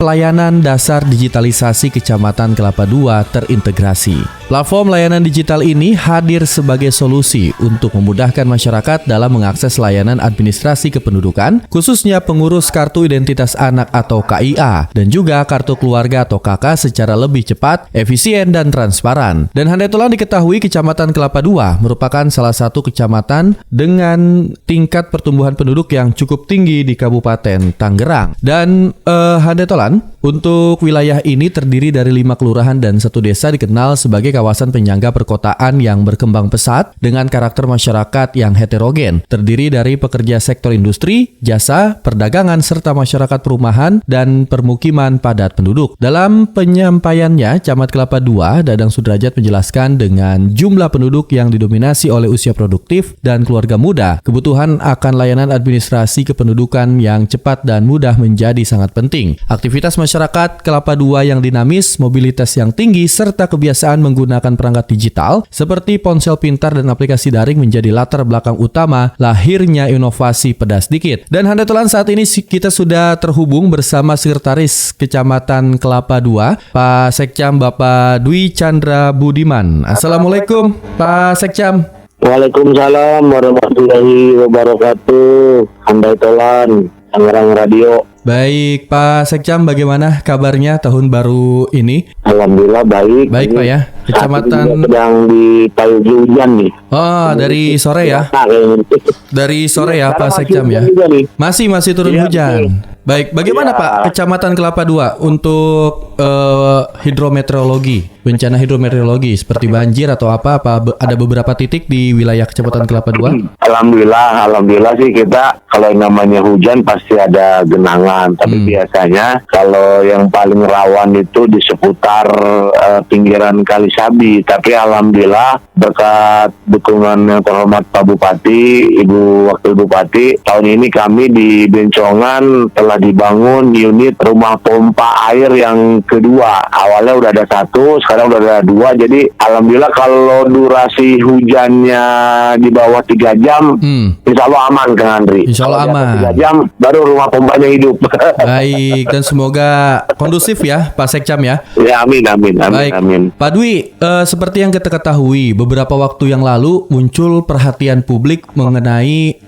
Pelayanan dasar digitalisasi Kecamatan Kelapa II terintegrasi. Platform layanan digital ini hadir sebagai solusi untuk memudahkan masyarakat dalam mengakses layanan administrasi kependudukan, khususnya pengurus Kartu Identitas Anak atau KIA, dan juga Kartu Keluarga atau KK secara lebih cepat, efisien, dan transparan. Dan handaitulan diketahui Kecamatan Kelapa II merupakan salah satu kecamatan dengan tingkat pertumbuhan penduduk yang cukup tinggi di Kabupaten Tangerang. Dan handaitulan untuk wilayah ini terdiri dari 5 kelurahan dan 1 desa dikenal sebagai kawasan penyangga perkotaan yang berkembang pesat dengan karakter masyarakat yang heterogen, terdiri dari pekerja sektor industri, jasa, perdagangan, serta masyarakat perumahan dan permukiman padat penduduk. Dalam penyampaiannya, Camat Kelapa II, Dadang Sudrajat menjelaskan dengan jumlah penduduk yang didominasi oleh usia produktif dan keluarga muda, kebutuhan akan layanan administrasi kependudukan yang cepat dan mudah menjadi sangat penting. Aktivitas masyarakat Kelapa II yang dinamis, mobilitas yang tinggi, serta kebiasaan menggunakan perangkat digital seperti ponsel pintar dan aplikasi daring menjadi latar belakang utama lahirnya inovasi Pedas Dikit. Dan handaitulan saat ini kita sudah terhubung bersama Sekretaris Kecamatan Kelapa II, Pak Sekcam Bapak Dwi Chandra Budiman. Assalamualaikum Pak Sekcam. Waalaikumsalam warahmatullahi wabarakatuh. Handaitulan Tangerang Radio. Baik, Pak Sekcam, bagaimana kabarnya tahun baru ini? Alhamdulillah baik. Baik, Pak ya. Kecamatan sedang dipayungi hujan nih. Oh, dari sore ya? Dari sore ya, Pak Sekcam ya? Masih turun hujan. Baik, bagaimana Pak Kecamatan Kelapa II untuk hidrometeorologi, bencana hidrometeorologi seperti banjir atau apa ada beberapa titik di wilayah Kecamatan Kelapa II? Alhamdulillah sih kita kalau yang namanya hujan pasti ada genangan, tapi biasanya kalau yang paling rawan itu di seputar pinggiran Kali Sabi. Tapi alhamdulillah berkat dukungan yang terhormat Pak Bupati, Ibu Wakil Bupati, tahun ini kami di Bencongan telah dibangun unit rumah pompa air yang kedua. Awalnya udah ada 1, sekarang udah ada 2. Jadi alhamdulillah kalau durasi hujannya di bawah 3 jam, insya Allah aman Kang Andri. Insya Allah aman. 3 jam baru rumah pompanya hidup. Baik, dan semoga kondusif ya Pak Sekcam ya. Ya amin. Baik, amin. Pak Dwi, seperti yang kita ketahui beberapa waktu yang lalu muncul perhatian publik mengenai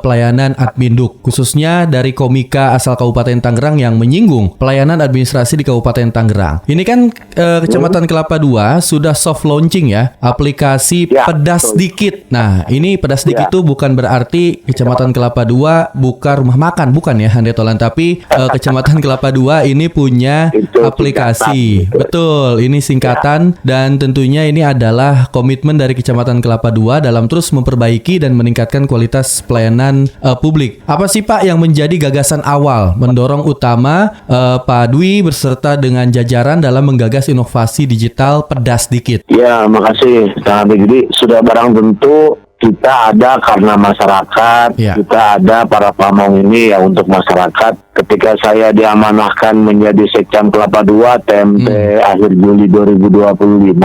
pelayanan Adminduk, khususnya dari Komika asal Kabupaten Tangerang yang menyinggung pelayanan administrasi di Kabupaten Tangerang. Ini kan Kecamatan Kelapa II sudah soft launching ya aplikasi Pedas Dikit. Nah, ini Pedas Dikit itu bukan berarti Kecamatan Kelapa II buka rumah makan, bukan ya handaitulan, tapi Kecamatan Kelapa II ini punya aplikasi. Betul, ini singkatan dan tentunya ini adalah komitmen dari Kecamatan Kelapa II dalam terus memperbaiki dan meningkatkan kualitas pelayanan publik. Apa sih Pak yang menjadi gagasan awal mendorong utama Pak Dwi beserta dengan jajaran dalam menggagas inovasi digital Pedas Dikit? Ya, makasih. Jadi sudah barang tentu kita ada karena masyarakat, kita ada para pamong ini ya untuk masyarakat. Ketika saya diamanahkan menjadi Sekcam Kelapa II TMT akhir Juli 2025,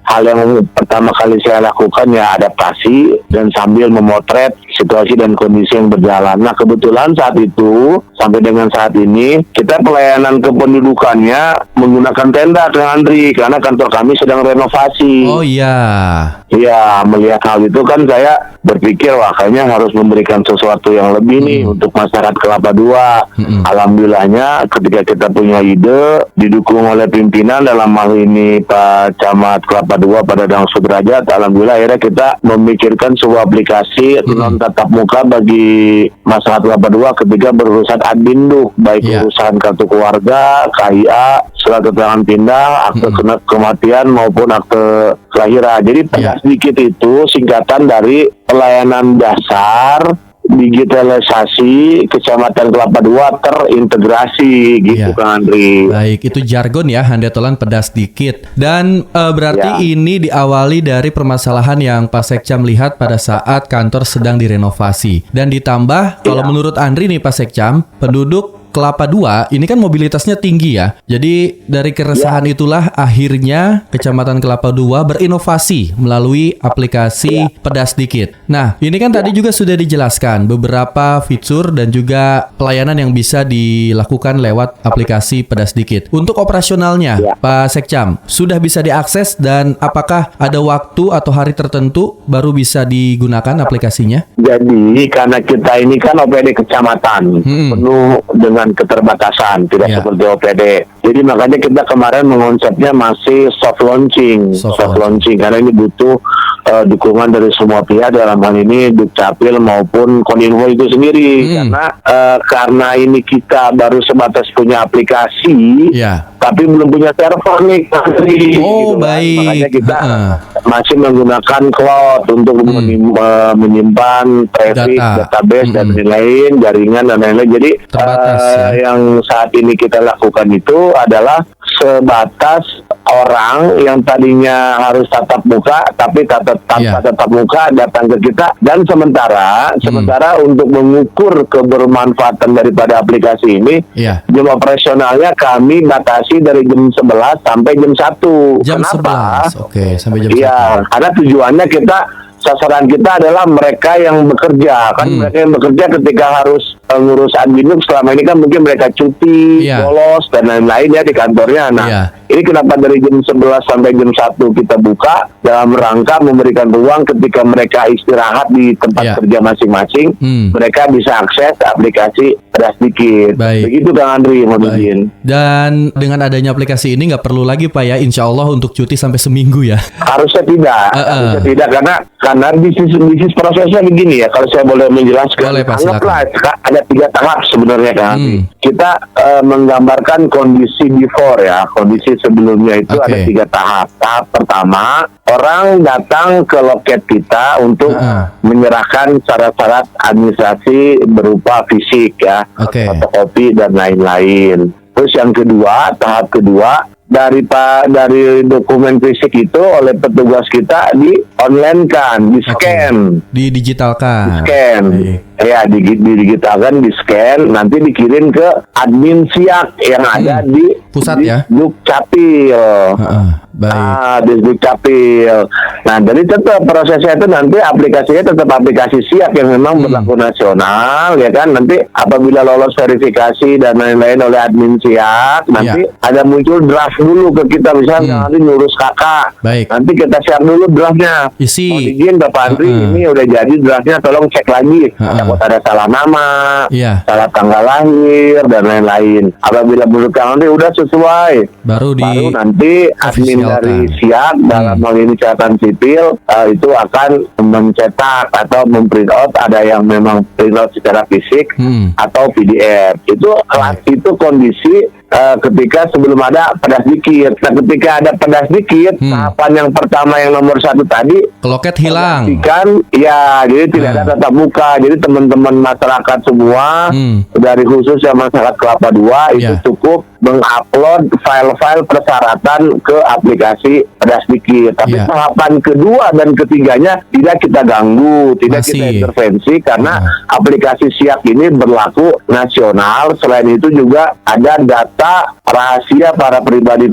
hal yang pertama kali saya lakukan ya adaptasi dan sambil memotret situasi dan kondisi yang berjalan. Nah, kebetulan saat itu sampai dengan saat ini kita pelayanan kependudukannya menggunakan tenda Kang Andri karena kantor kami sedang renovasi. Oh iya. Iya, melihat hal itu kan saya berpikir wah kayaknya harus memberikan sesuatu yang lebih nih untuk masyarakat Kelapa II. Alhamdulillahnya ketika kita punya ide didukung oleh pimpinan dalam hal ini Pak Camat Kelapa II pada Dadang Sudrajat, alhamdulillah akhirnya kita memikirkan sebuah aplikasi non tatap muka bagi masyarakat Kelapa II ketika berurusan Adminduk, baik urusan kartu keluarga, KIA, surat keterangan pindah, akte kematian maupun akte kelahiran. Jadi Pedas Dikit itu singkatan dari pelayanan dasar digitalisasi Kecamatan Kelapa II terintegrasi gitu Kang Andri. Baik, itu jargon ya handaitulan Pedas Dikit. Dan berarti ini diawali dari permasalahan yang Pak Sekcam lihat pada saat kantor sedang direnovasi. Dan ditambah kalau menurut Andri nih Pak Sekcam, penduduk Kelapa II ini kan mobilitasnya tinggi ya. Jadi dari keresahan itulah akhirnya Kecamatan Kelapa II berinovasi melalui aplikasi Pedas Dikit. Nah, ini kan tadi juga sudah dijelaskan beberapa fitur dan juga pelayanan yang bisa dilakukan lewat aplikasi Pedas Dikit. Untuk operasionalnya, Pak Sekcam, sudah bisa diakses dan apakah ada waktu atau hari tertentu baru bisa digunakan aplikasinya? Jadi karena kita ini kan OPD kecamatan penuh dengan keterbatasan, tidak seperti OPD. Jadi makanya kita kemarin mengonsepnya masih soft launching karena ini butuh dukungan dari semua pihak, dalam hal ini Dukcapil maupun Koninfo itu sendiri. Karena ini kita baru sebatas punya aplikasi, tapi belum punya server nih. Baik. Makanya kita masih menggunakan cloud untuk menyimpan traffic, database dan lain-lain, jaringan dan lain-lain. Jadi yang saat ini kita lakukan itu adalah sebatas orang yang tadinya harus tatap muka tapi tanpa tatap muka datang ke kita, dan sementara untuk mengukur kebermanfaatan daripada aplikasi ini, jam operasionalnya kami batasi dari jam 11 sampai jam 1. Jam Kenapa? 11. Oke, sampai jam 1. Karena tujuannya sasaran kita adalah mereka yang bekerja. Mereka yang bekerja ketika harus ngurus admin, selama ini kan mungkin mereka cuti, bolos dan lain-lain ya di kantornya. Ini kenapa dari jam 11 sampai jam 1 kita buka dalam rangka memberikan ruang ketika mereka istirahat di tempat kerja masing-masing, mereka bisa akses aplikasi Pedas Dikit. Begitu Kang Andri, mohon izin. Dan dengan adanya aplikasi ini nggak perlu lagi Pak ya, insya Allah untuk cuti sampai seminggu ya? Harusnya tidak, karena bisnis prosesnya begini ya, kalau saya boleh menjelaskan. Anggaplah ada 3 tahap sebenarnya Kang Andri. Kita menggambarkan kondisi before ya, kondisi sebelumnya itu ada 3 tahap. Tahap pertama, orang datang ke loket kita untuk menyerahkan syarat-syarat administrasi berupa fisik ya, fotokopi dan lain-lain. Terus yang kedua, tahap kedua, dari dokumen fisik itu oleh petugas kita di online kan, di scan, didigitalkan, didigitalkan, di scan, nanti dikirim ke admin SIAK yang ada di pusat di Dukcapil. Di Dukcapil. Nah, jadi tetap prosesnya itu nanti aplikasinya tetap aplikasi SIAK yang memang berlaku nasional, ya kan. Nanti apabila lolos verifikasi dan lain-lain oleh admin SIAK, nanti ada muncul draft dulu ke kita, misalnya nanti ngurus kakak. Nanti kita share dulu draftnya. Isi. Mohon izin Bapak Andri, ini udah jadi draftnya, tolong cek lagi. Takut ada salah nama, salah tanggal lahir dan lain-lain. Apabila menurut Kang Andri udah sesuai, baru nanti admin dari SIAK dalam hal ini catatan sipil itu akan mencetak atau memprint out, ada yang memang print out secara fisik atau PDF. Itu kondisi ketika sebelum ada Pedas Dikit. Nah, ketika ada Pedas Dikit, tahapan yang pertama yang nomor 1 tadi, loket hilang. Jadi tidak ada tatap muka. Jadi teman-teman masyarakat semua, dari khusus yang masyarakat Kelapa II itu cukup mengupload file-file persyaratan ke aplikasi Pedas Dikit. Tapi tahapan kedua dan ketiganya tidak kita ganggu, tidak kita intervensi, karena aplikasi SIAK ini berlaku nasional. Selain itu juga ada data rahasia para pribadi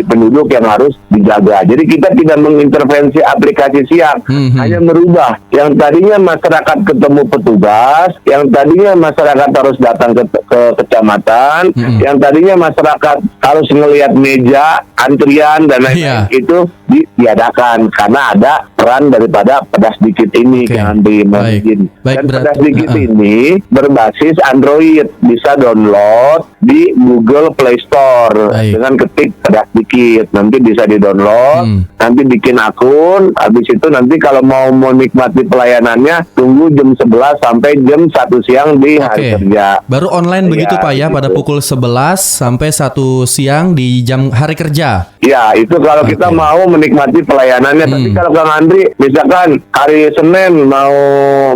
penduduk yang harus dijaga. Jadi kita tidak mengintervensi aplikasi SIAK, hanya merubah yang tadinya masyarakat ketemu petugas, yang tadinya masyarakat harus datang ke kecamatan, yang tadinya masyarakat harus ngelihat meja antrian dan lain-lain, itu ditiadakan karena ada peran daripada Pedas Dikit ini. Dan Pedas Dikit ini berbasis Android, bisa download di Google Play Store dengan ketik Pedas Dikit, nanti bisa di-download, nanti bikin akun, habis itu nanti kalau mau menikmati pelayanannya tunggu jam 11 sampai jam 1 siang di hari kerja. Baru online begitu Pak ya, pada pukul 11 sampai sampai 1 siang di jam hari kerja. Ya, itu kalau kita mau menikmati pelayanannya. Tapi kalau Kang Andri, misalkan hari Senin mau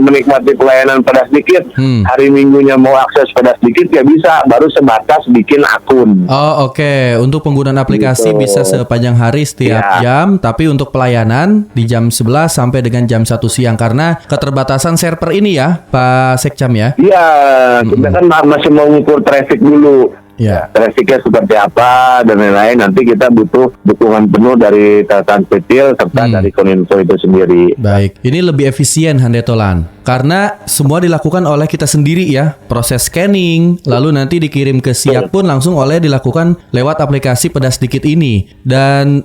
menikmati pelayanan pedas dikit, hari Minggunya mau akses pedas dikit, ya bisa, baru sebatas bikin akun. Oh, oke. Untuk penggunaan aplikasi bisa sepanjang hari setiap jam, tapi untuk pelayanan di jam 11 sampai dengan jam 1 siang karena keterbatasan server ini ya, Pak Sekcam ya. Iya, kita kan masih mau mengukur traffic dulu. Ya. Trafficnya seperti apa dan lain-lain. Nanti kita butuh dukungan penuh dari Telkomsel serta dari Kominfo itu sendiri. Baik, ini lebih efisien Handetolan karena semua dilakukan oleh kita sendiri ya. Proses scanning, lalu nanti dikirim ke Siak pun langsung dilakukan lewat aplikasi pedas dikit ini. Dan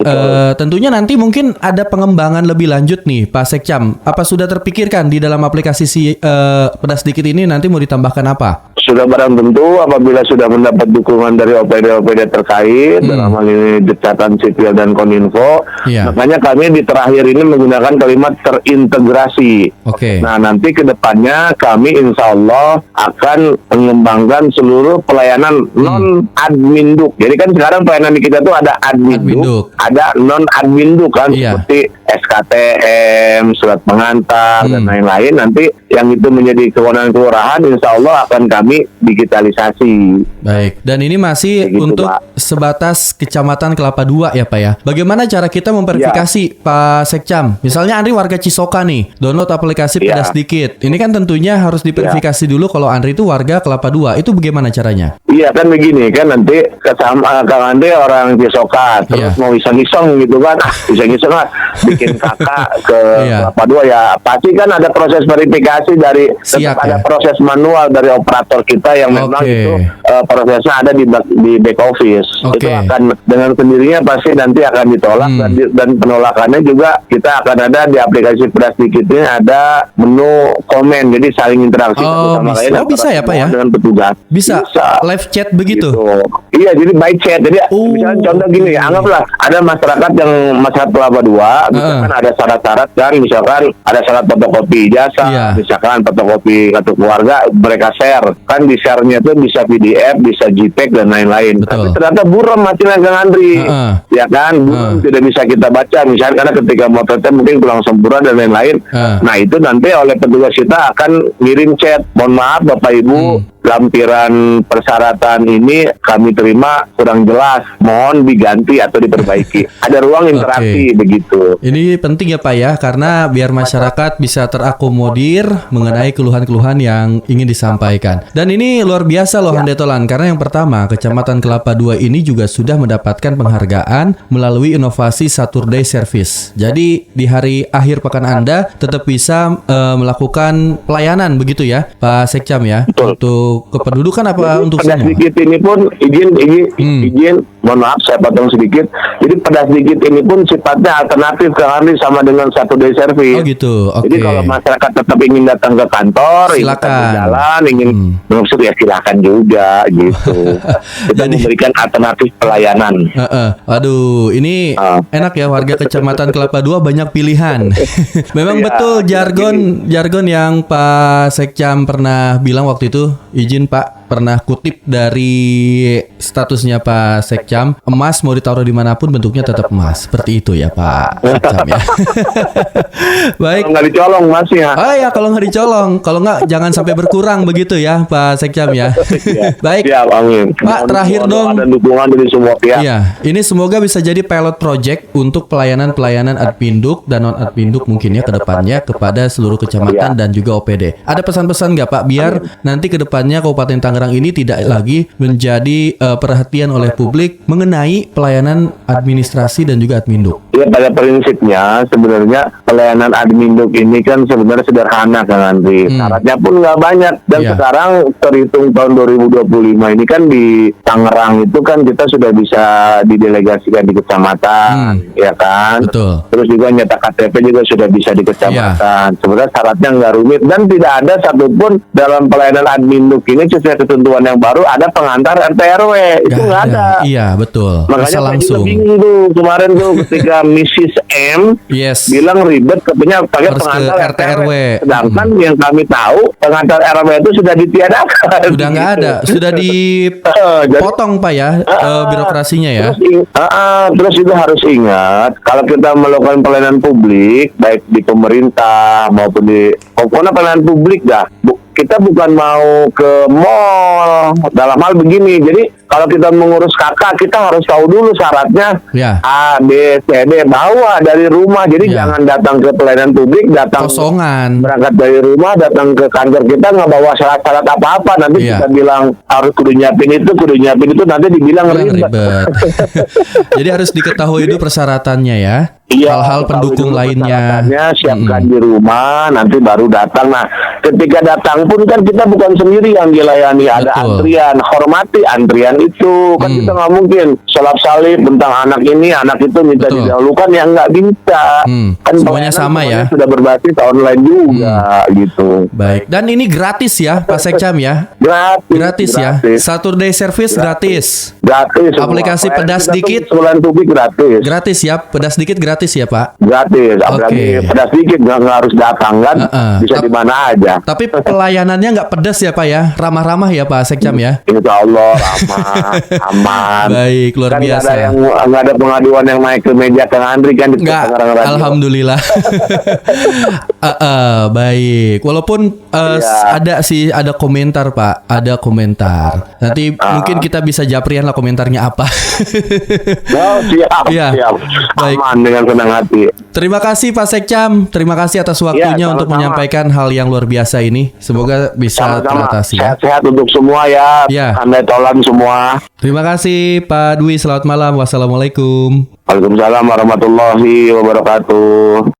tentunya nanti mungkin ada pengembangan lebih lanjut nih Pak Sekcam. Apa sudah terpikirkan di dalam aplikasi pedas dikit ini nanti mau ditambahkan apa? Sudah barang tentu apabila sudah mendapat dukungan dari OPD terkait dalam hal ini Catatan Sipil dan Kominfo. Makanya kami di terakhir ini menggunakan kalimat terintegrasi. Nah, nanti ke depannya kami insya Allah akan mengembangkan seluruh pelayanan non-adminduk. Jadi kan sekarang pelayanan di kita tuh ada adminduk, ada non-adminduk kan, seperti SKTM, surat pengantar dan lain-lain. Nanti yang itu menjadi kewenangan kelurahan, insya Allah akan kami digitalisasi. Baik, dan ini masih untuk sebatas Kecamatan Kelapa II ya Pak ya. Bagaimana cara kita memverifikasi Pak Sekcam? Misalnya Andri warga Cisoka nih, download aplikasi pedas dikit. Ini kan tentunya harus diverifikasi dulu kalau Andri itu warga Kelapa II. Itu bagaimana caranya? Iya kan begini kan, nanti Kang Andri orang Cisoka, terus mau iseng-iseng gitu kan, iseng-iseng lah bikin kakak ke Kelapa II ya. Pasti kan ada proses verifikasi dari, tetap ada proses manual dari operator kita yang memang itu prosesnya ada di back office. Itu akan dengan sendirinya pasti nanti akan ditolak dan penolakannya juga kita akan ada di aplikasi pedas dikit ini ada menu komen, jadi saling interaksi sama lain. Bisa ya Pak ya? Dengan petugas. Bisa live chat begitu? Gitu. Iya, jadi by chat. Jadi misalnya contoh gini, anggaplah ada masyarakat yang masyarakat Kelapa II, misalkan ada syarat-syarat kan, misalkan ada syarat fotokopi jasa, misalkan fotokopi kartu keluarga, mereka share. Kan di share-nya itu bisa PDF, bisa JPEG dan lain-lain. Tapi ternyata buram matinya Kang Andri. Ya kan, buram tidak bisa kita baca. Misalnya karena ketika motretnya mungkin kurang sempurna dan lain-lain. Nah, itu nanti oleh petugas kita akan ngirim chat. Mohon maaf Bapak Ibu, lampiran persyaratan ini kami terima kurang jelas, mohon diganti atau diperbaiki. Ada ruang interaksi begitu. Ini penting ya Pak ya, karena biar masyarakat bisa terakomodir mengenai keluhan-keluhan yang ingin disampaikan. Dan ini luar biasa loh Handetolan, karena yang pertama Kecamatan Kelapa II ini juga sudah mendapatkan penghargaan melalui inovasi Saturday Service. Jadi di hari akhir pekan Anda tetap bisa melakukan pelayanan begitu ya Pak Sekcam ya. Untuk kependudukan apa untuk pedas semua? dikit ini pun izin mohon maaf saya potong sedikit. Jadi pedas dikit ini pun sifatnya alternatif Kang Andri sama dengan Saturday Service. Oh gitu. Jadi kalau masyarakat tetap ingin datang ke kantor, silakan. ingin jalan, ingin maksud ya silakan juga gitu. Kita memberikan alternatif pelayanan. Aduh, ini enak ya warga Kecamatan Kelapa II banyak pilihan. Memang betul jargon yang Pak Sekcam pernah bilang waktu itu. Izin Pak, pernah kutip dari statusnya Pak Sekcam, emas mau ditaruh dimanapun bentuknya tetap emas. Seperti itu ya Pak Sekcam ya. Baik. Kalau nggak dicolong Mas ya. Oh ya, kalau nggak dicolong, kalau nggak jangan sampai berkurang begitu ya Pak Sekcam ya. Baik. Ya, amin. Pak, terakhir dong. Ada dukungan dari semua pihak. Iya, ini semoga bisa jadi pilot project untuk pelayanan adminduk dan non adminduk mungkin ya ke depannya kepada seluruh kecamatan dan juga OPD. Ada pesan-pesan nggak Pak biar nanti ke depannya Kabupaten Tangerang ini tidak lagi menjadi perhatian oleh publik mengenai pelayanan administrasi dan juga adminduk? Ya, pada prinsipnya sebenarnya pelayanan adminduk ini kan sebenarnya sederhana Kang Andri. Syaratnya pun nggak banyak. Dan sekarang terhitung tahun 2025 ini kan di Tangerang itu kan kita sudah bisa didelegasikan di kecamatan, ya kan? Betul. Terus juga nyetak KTP juga sudah bisa di kecamatan. Sebenarnya syaratnya nggak rumit dan tidak ada satupun dalam pelayanan adminduk ini sesuai ketentuan yang baru ada pengantar RT RW. Itu nggak ada. Iya, betul. Makanya Bisa saya langsung. juga bingung tuh kemarin tuh ketika Mrs. M bilang ribet katanya pakai Harus pengantar ke RT RW. RW. Sedangkan yang kami tahu pengantar RW itu sudah ditiadakan. Udah nggak ada, sudah dipotong Pak ya birokrasinya ya. Terus juga harus ingat kalau kita melakukan pelayanan publik baik di pemerintah maupun di pokoknya pelayanan publik dah. Kita bukan mau ke mall dalam hal begini. Jadi kalau kita mengurus kakak kita harus tahu dulu syaratnya A, B, C, D bawa dari rumah. Jadi jangan datang ke pelayanan publik datang kosongan. Berangkat dari rumah datang ke kantor kita nggak bawa syarat-syarat apa-apa. Nanti kita bilang harus kudu nyiapin itu nanti dibilang ribet. Jadi harus diketahui itu persyaratannya ya. Hal-hal pendukung lainnya siapkan di rumah nanti baru datang. Nah ketika datang pun kan kita bukan sendiri yang dilayani, ada antrian. Hormati antrian itu kan kita nggak mungkin salap salib tentang anak ini anak itu minta didahulukan yang nggak bisa. Kan semuanya sama ya, sudah berbasis online juga gitu. Baik, dan ini gratis ya Pak Sekcam ya. Gratis ya, Saturday service gratis. Aplikasi pedas dikit gratis ya, pedas dikit gratis ya Pak. Gratis, apalagi pedas dikit nggak harus datang kan, bisa di mana aja. Tapi pelayanannya nggak pedas ya Pak ya, ramah-ramah ya Pak Sekcam ya. Insya Allah ramah, aman. Baik, luar kan biasa. Nggak ada pengaduan yang naik ke meja Kang Andri kan. Nggak, alhamdulillah. Baik, walaupun ada komentar Pak, ada komentar. Nanti mungkin kita bisa japrian lah komentarnya apa. Siap. Baik. Aman dengan senang hati. Terima kasih Pak Sekcam, terima kasih atas waktunya untuk menyampaikan hal yang luar biasa ini. Semoga bisa teratasi. Sehat-sehat untuk semua ya. Andai tolan semua. Terima kasih Pak Dwi, selamat malam. Wassalamualaikum. Waalaikumsalam warahmatullahi wabarakatuh.